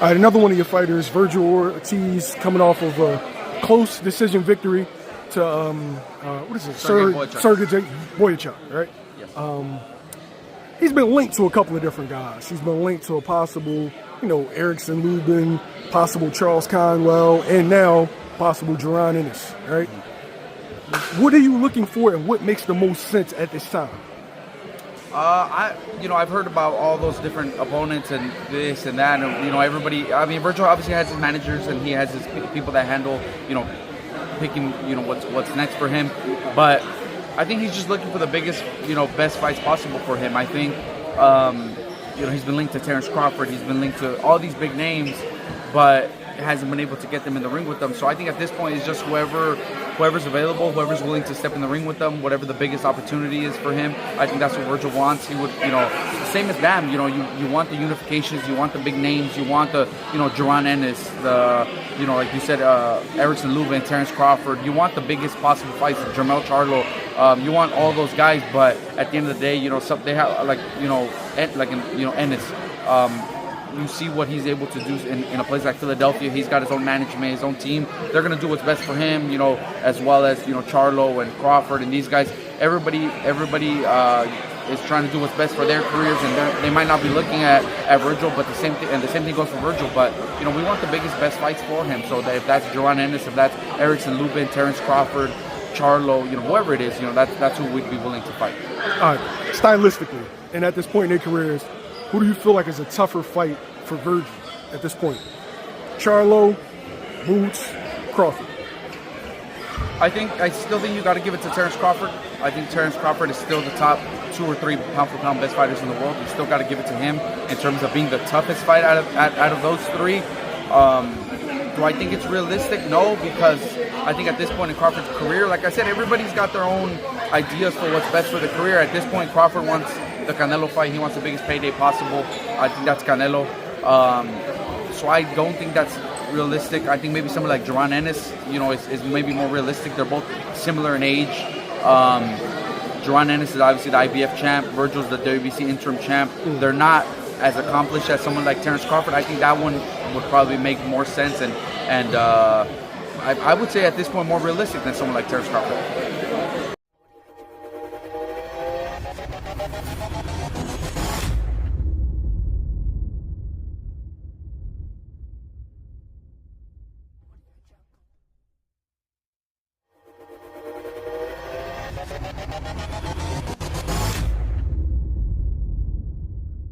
All right, another one of your fighters, Vergil Ortiz, coming off of a close decision victory to what is it? Sergey Boyachuk, right? Yes. He's been linked to a couple of different guys. He's been linked to a possible, Erickson Lubin, possible Charles Conwell, and now possible Jaron Ennis, right? What are you looking for, and what makes the most sense at this time? I've heard about all those different opponents and this and that, and everybody. I mean, Vergil obviously has his managers and he has his people that handle, picking, what's next for him. But I think he's just looking for the biggest, best fights possible for him. I think, he's been linked to Terence Crawford. He's been linked to all these big names, but hasn't been able to get them in the ring with them. So I think at this point it's just whoever's available, whoever's willing to step in the ring with them, whatever the biggest opportunity is for him. I think that's what Vergil wants. He would, same as Bam, you want the unifications, you want the big names, you want the, Jaron Ennis, the, like you said, Erickson Lubin, Terence Crawford. You want the biggest possible fights, Jermell Charlo. You want all those guys, but at the end of the day, they have, Ennis. You see what he's able to do in a place like Philadelphia. He's got his own management, his own team. They're going to do what's best for him, as well as, Charlo and Crawford and these guys. Everybody is trying to do what's best for their careers, and they might not be looking at Vergil, but the same thing goes for Vergil. But, we want the biggest, best fights for him. So that if that's Jaron Ennis, if that's Erickson Lubin, Terence Crawford, Charlo, whoever it is, that's who we'd be willing to fight. All right, stylistically, and at this point in their careers, who do you feel like is a tougher fight for Vergil at this point? Charlo, Boots, Crawford. I still think you got to give it to Terence Crawford. I think Terence Crawford is still the top 2 or 3 pound-for-pound best fighters in the world. You still got to give it to him in terms of being the toughest fight out of those 3. Do I think it's realistic? No, because I think at this point in Crawford's career, like I said, everybody's got their own ideas for what's best for the career. At this point, Crawford wants the Canelo fight. He wants the biggest payday possible. I think that's Canelo. So I don't think that's realistic. I think maybe someone like Jaron Ennis, is maybe more realistic. They're both similar in age. Jaron Ennis is obviously the IBF champ. Vergil's the WBC interim champ. They're not as accomplished as someone like Terence Crawford. I think that one would probably make more sense, and I would say at this point more realistic than someone like Terence Crawford.